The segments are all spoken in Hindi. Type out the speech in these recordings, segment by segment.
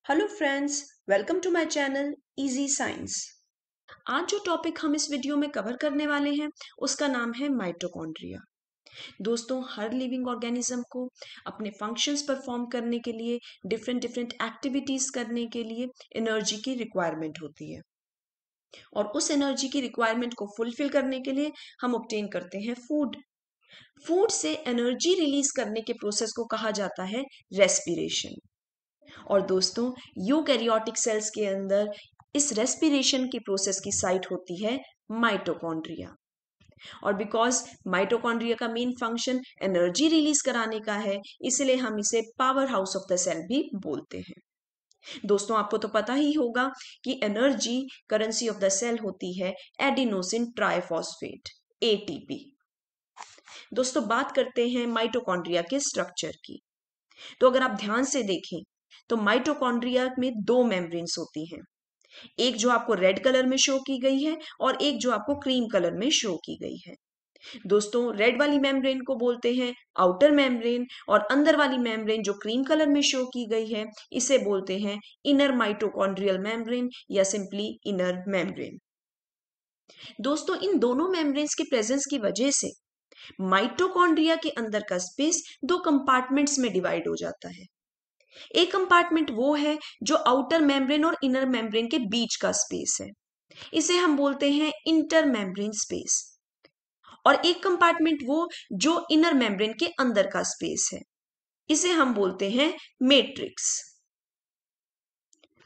Hello friends, welcome to my channel easy science. आज जो टॉपिक हम इस वीडियो में कवर करने वाले हैं उसका नाम है माइटोकॉन्ड्रिया। दोस्तों, हर लिविंग ऑर्गेनिज्म को अपने फंक्शंस परफॉर्म करने के लिए, डिफरेंट डिफरेंट एक्टिविटीज करने के लिए एनर्जी की रिक्वायरमेंट होती है और उस एनर्जी की रिक्वायरमेंट को फुलफिल करने के लिए हम ऑब्टेन करते हैं फूड। फूड से एनर्जी रिलीज करने के प्रोसेस को कहा जाता है रेस्पिरेशन। और दोस्तों, यूकैरियोटिक सेल्स के अंदर इस रेस्पिरेशन की प्रोसेस की साइट होती है माइटोकॉन्ड्रिया। और बिकॉज माइटोकॉन्ड्रिया का मेन फंक्शन एनर्जी रिलीज कराने का है, इसलिए हम इसे power house of the cell भी बोलते हैं। दोस्तों, आपको तो पता ही होगा कि energy currency of the cell होती है एडिनोसिन ट्राइफॉस्फेट, एटीपी। दोस्तों, बात करते हैं माइटोकॉन्ड्रिया के स्ट्रक्चर की। तो अगर आप ध्यान से देखें तो माइटोकॉन्ड्रिया में दो मेम्ब्रेन्स होती हैं, एक जो आपको रेड कलर में शो की गई है और एक जो आपको क्रीम कलर में शो की गई है। दोस्तों, रेड वाली मेम्ब्रेन को बोलते हैं आउटर मेम्ब्रेन और अंदर वाली मेम्ब्रेन जो क्रीम कलर में शो की गई है इसे बोलते हैं इनर माइटोकॉन्ड्रियल मेम्ब्रेन या सिंपली इनर मेम्ब्रेन। दोस्तों, इन दोनों मेम्ब्रेन्स के प्रेजेंस की वजह से माइटोकॉन्ड्रिया के अंदर का स्पेस दो कंपार्टमेंट्स में डिवाइड हो जाता है। एक कंपार्टमेंट वो है जो आउटर मेम्ब्रेन और इनर मेम्ब्रेन के बीच का स्पेस है, इसे हम बोलते हैं इंटर मेम्ब्रेन स्पेस। और एक कंपार्टमेंट वो जो इनर मेम्ब्रेन के अंदर का स्पेस है, इसे हम बोलते हैं मैट्रिक्स।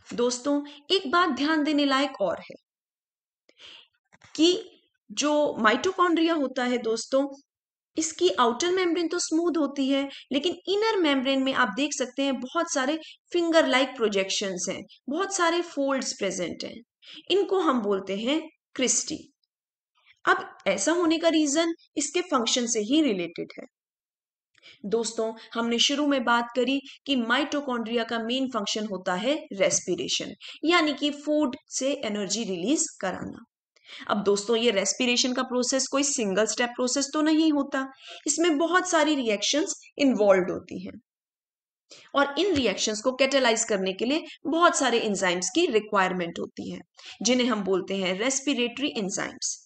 दोस्तों, एक बात ध्यान देने लायक और है कि जो माइटोकॉन्ड्रिया होता है दोस्तों, इसकी आउटर मेम्ब्रेन तो स्मूथ होती है, लेकिन इनर मेम्ब्रेन में आप देख सकते हैं बहुत सारे फिंगर लाइक प्रोजेक्शंस हैं, बहुत सारे फोल्ड्स प्रेजेंट हैं। इनको हम बोलते हैं क्रिस्टी। अब ऐसा होने का रीजन इसके फंक्शन से ही रिलेटेड है। दोस्तों, हमने शुरू में बात करी कि माइटोकॉन्ड्रिया का मेन फंक्शन होता है रेस्पिरेशन, यानी कि फूड से एनर्जी रिलीज कराना। अब दोस्तों, ये रेस्पिरेशन का प्रोसेस कोई सिंगल स्टेप प्रोसेस तो नहीं होता, इसमें बहुत सारी रिएक्शंस इन्वॉल्व होती हैं और इन रिएक्शंस को कैटेलाइज करने के लिए बहुत सारे एंजाइम्स की रिक्वायरमेंट होती है, जिन्हें हम बोलते हैं रेस्पिरेटरी एंजाइम्स।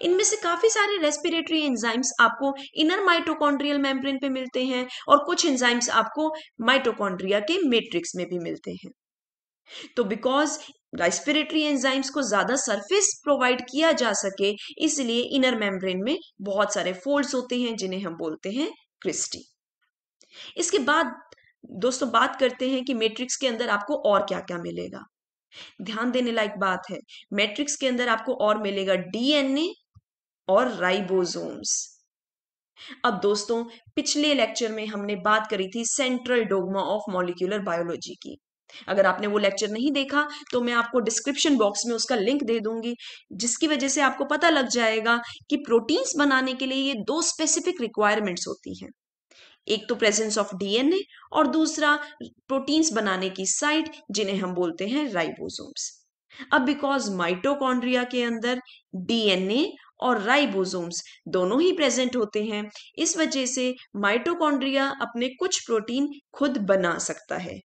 इनमें से काफी सारे रेस्पिरेटरी एंजाइम्स आपको इनर माइटोकॉन्ड्रियल मेम्ब्रेन पे मिलते हैं और कुछ एंजाइम्स आपको माइटोकॉन्ड्रिया के मैट्रिक्स में भी मिलते हैं। तो बिकॉज रेस्पिरेटरी एंजाइम्स को ज्यादा सरफेस प्रोवाइड किया जा सके, इसलिए इनर मेम्ब्रेन में बहुत सारे फोल्ड्स होते हैं जिन्हें हम बोलते हैं क्रिस्टी। इसके बाद दोस्तों बात करते हैं कि मैट्रिक्स के अंदर आपको और क्या क्या मिलेगा। ध्यान देने लायक बात है, मैट्रिक्स के अंदर आपको और मिलेगा डीएनए और राइबोसोम्स। अब दोस्तों, पिछले लेक्चर में हमने बात करी थी central dogma of molecular biology की। अगर आपने वो लेक्चर नहीं देखा तो मैं आपको डिस्क्रिप्शन बॉक्स में उसका लिंक दे दूंगी, जिसकी वजह से आपको पता लग जाएगा कि प्रोटीन्स बनाने के लिए ये दो स्पेसिफिक रिक्वायरमेंट्स होती हैं, एक तो प्रेजेंस ऑफ डीएनए और दूसरा प्रोटीन्स बनाने की साइट जिन्हें हम बोलते हैं राइबोसोम्स। अब बिकॉज माइटोकॉन्ड्रिया के अंदर डीएनए और राइबोसोम्स दोनों ही प्रेजेंट होते हैं, इस वजह से माइटोकॉन्ड्रिया अपने कुछ प्रोटीन खुद बना सकता है।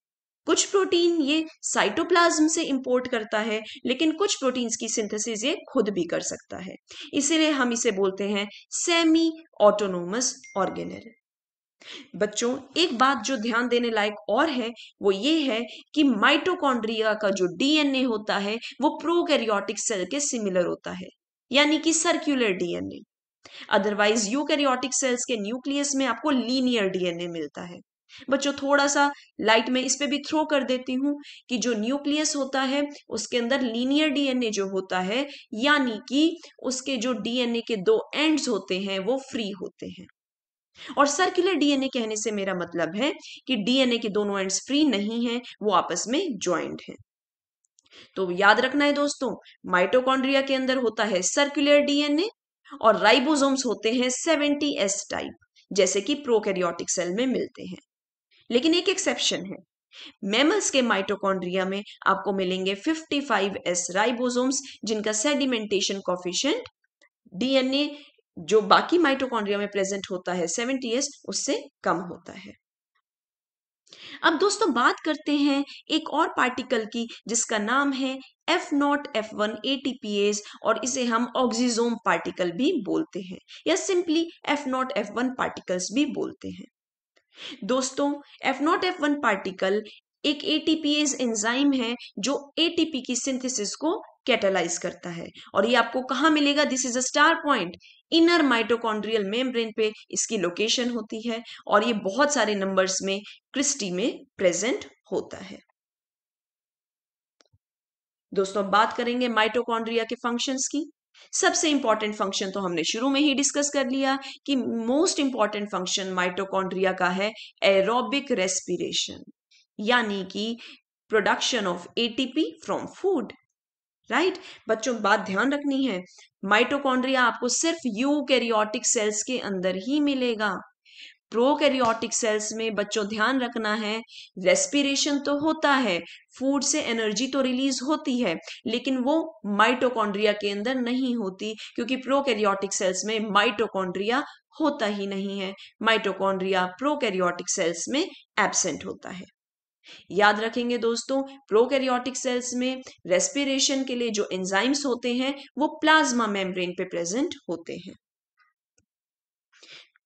कुछ प्रोटीन ये साइटोप्लाज्म से इंपोर्ट करता है, लेकिन कुछ प्रोटीन्स की सिंथेसिस ये खुद भी कर सकता है, इसीलिए हम इसे बोलते हैं सेमी ऑटोनोमस ऑर्गेनेल। बच्चों, एक बात जो ध्यान देने लायक और है वो ये है कि माइटोकॉन्ड्रिया का जो डीएनए होता है वो प्रोकैरियोटिक सेल के सिमिलर होता है, यानी कि circular DNA. Otherwise eukaryotic cells के न्यूक्लियस में आपको लीनियर डीएनए मिलता है। बच्चों, थोड़ा सा लाइट में इस पे भी थ्रो कर देती हूं कि जो न्यूक्लियस होता है उसके अंदर लीनियर डीएनए जो होता है, यानी कि उसके जो डीएनए के दो एंड्स होते हैं वो फ्री होते हैं। और सर्कुलर डीएनए कहने से मेरा मतलब है कि डीएनए के दोनों एंड्स फ्री नहीं हैं, वो आपस में ज्वाइंट हैं। तो याद रखना है दोस्तों, माइटोकॉन्ड्रिया के अंदर होता है सर्कुलर डीएनए और राइबोसोम्स होते हैं 70s टाइप, जैसे कि प्रोकैरियोटिक सेल में मिलते हैं। लेकिन एक एक्सेप्शन है, मैमल्स के माइटोकॉन्ड्रिया में आपको मिलेंगे 55s राइबोसोम्स, जिनका सेडिमेंटेशन कोफिशिएंट डीएनए जो बाकी माइटोकॉन्ड्रिया में प्रेजेंट होता है 70s उससे कम होता है। अब दोस्तों बात करते हैं एक और पार्टिकल की जिसका नाम है F0F1 ATPase, और इसे हम ऑक्सीजोम पार्टिकल भी बोलते हैं या सिंपली F0F1 पार्टिकल्स भी बोलते हैं। दोस्तों F0F1 पार्टिकल एक एटीपीएज एंजाइम है जो एटीपी की सिंथेसिस को कैटालाइज करता है, और ये आपको कहाँ मिलेगा? This is a star point, inner mitochondrial membrane पे इसकी लोकेशन होती है, और ये बहुत सारे नंबर्स में क्रिस्टी में प्रेजेंट होता है। दोस्तों बात करेंगे माइटोकॉन्ड्रिया के फंक्शंस की। सबसे इंपॉर्टेंट फंक्शन तो हमने शुरू में ही डिस्कस कर लिया कि मोस्ट इंपॉर्टेंट फंक्शन माइटोकॉन्ड्रिया का है एरोबिक रेस्पिरेशन, यानी कि production of ATP from food. Right बच्चों, बात ध्यान रखनी है, माइटोकॉन्ड्रिया आपको सिर्फ यूकैरियोटिक सेल्स के अंदर ही मिलेगा। प्रोकैरियोटिक सेल्स में बच्चों ध्यान रखना है, रेस्पिरेशन तो होता है, फूड से एनर्जी तो रिलीज होती है, लेकिन वो माइटोकॉन्ड्रिया के अंदर नहीं होती, क्योंकि प्रोकैरियोटिक सेल्स में माइटोकॉन्ड्रिया होता ही नहीं है। माइटोकॉन्ड्रिया प्रोकैरियोटिक सेल्स में एब्सेंट होता है। याद रखेंगे दोस्तों, प्रोकैरियोटिक सेल्स में रेस्पिरेशन के लिए जो एंजाइम्स होते हैं वो प्लाज्मा मेम्ब्रेन पे प्रेजेंट होते हैं।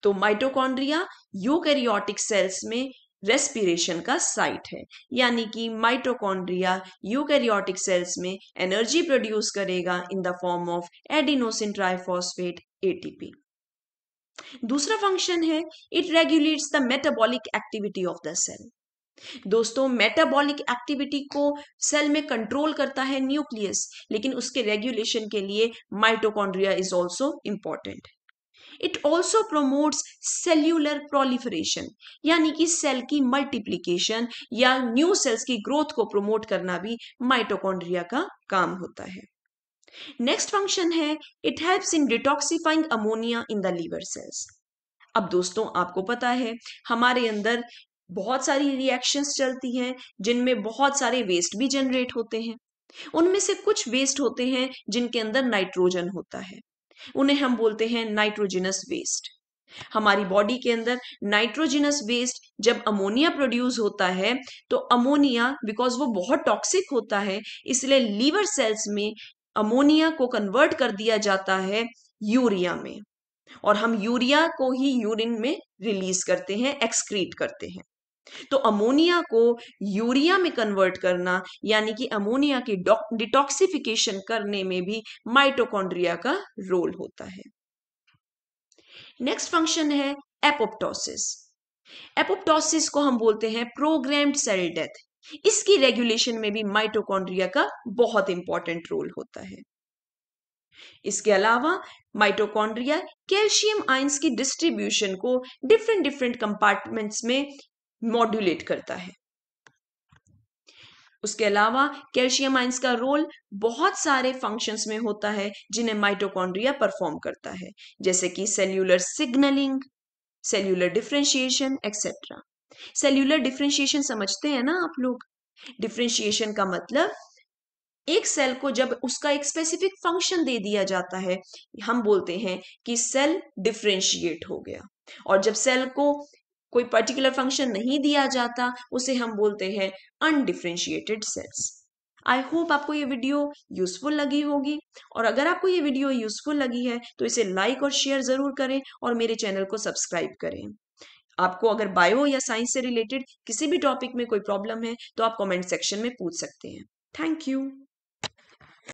तो माइटोकॉन्ड्रिया यूकैरियोटिक सेल्स में रेस्पिरेशन का साइट है, यानी कि माइटोकॉन्ड्रिया यूकैरियोटिक सेल्स में एनर्जी प्रोड्यूस करेगा in the form of adenosine triphosphate ATP. दूसरा फंक्शन है, it regulates the metabolic activity of the cell. दोस्तों मेटाबॉलिक एक्टिविटी को सेल में कंट्रोल करता है न्यूक्लियस, लेकिन उसके रेगुलेशन के लिए mitochondria is also important. It also promotes cellular proliferation, यानी कि सेल की मल्टीप्लीकेशन या न्यू सेल्स की ग्रोथ को प्रोमोट करना भी माइटोकॉन्ड्रिया का काम होता है। नेक्स्ट फंक्शन है, it helps in detoxifying ammonia in the liver cells. अब दोस्तों आपको पता है हमारे अंदर बहुत सारी रिएक्शंस चलती हैं जिनमें बहुत सारे वेस्ट भी जनरेट होते हैं। उनमें से कुछ वेस्ट होते हैं जिनके अंदर नाइट्रोजन होता है, उन्हें हम बोलते हैं नाइट्रोजिनस वेस्ट। हमारी बॉडी के अंदर नाइट्रोजिनस वेस्ट जब अमोनिया प्रोड्यूस होता है, तो अमोनिया बिकॉज वो बहुत टॉक्सिक होता है, इसलिए लीवर सेल्स में अमोनिया को कन्वर्ट कर दिया जाता है यूरिया में, और हम यूरिया को ही यूरिन में रिलीज करते हैं, एक्सक्रीट करते हैं। तो अमोनिया को यूरिया में कन्वर्ट करना, यानी कि अमोनिया की डिटॉक्सिफिकेशन करने में भी माइटोकॉन्ड्रिया का रोल होता है। नेक्स्ट फंक्शन है एपोप्टोसिस। एपोप्टोसिस को हम बोलते हैं प्रोग्राम्ड सेल डेथ। इसकी रेगुलेशन में भी माइटोकॉन्ड्रिया का बहुत इंपॉर्टेंट रोल होता है। इसके अलावा माइटोकॉन्ड्रिया कैल्शियम आयंस की डिस्ट्रीब्यूशन को डिफरेंट डिफरेंट कंपार्टमेंट्स में मॉड्यूलेट करता है। उसके अलावा कैल्शियम आयंस का रोल बहुत सारे फंक्शंस में होता है जिन्हें माइटोकॉन्ड्रिया परफॉर्म करता है, जैसे कि cellular signalling, cellular differentiation etcetera. Cellular differentiation समझते हैं ना आप लोग? डिफरेंशिएशन का मतलब एक सेल को जब उसका एक स्पेसिफिक फंक्शन दे दिया जाता है, हम बोलते हैं कि सेल डिफरेंशिएट हो गया, और जब सेल को कोई पर्टिकुलर फंक्शन नहीं दिया जाता उसे हम बोलते हैं अनडिफरेंशिएटेड सेल्स। आई होप आपको ये वीडियो यूजफुल लगी होगी, और अगर आपको ये वीडियो यूजफुल लगी है तो इसे लाइक और शेयर जरूर करें और मेरे चैनल को सब्सक्राइब करें। आपको अगर बायो या साइंस से रिलेटेड किसी भी टॉपिक में कोई प्रॉब्लम है तो आप कमेंट सेक्शन में पूछ सकते हैं। Thank you.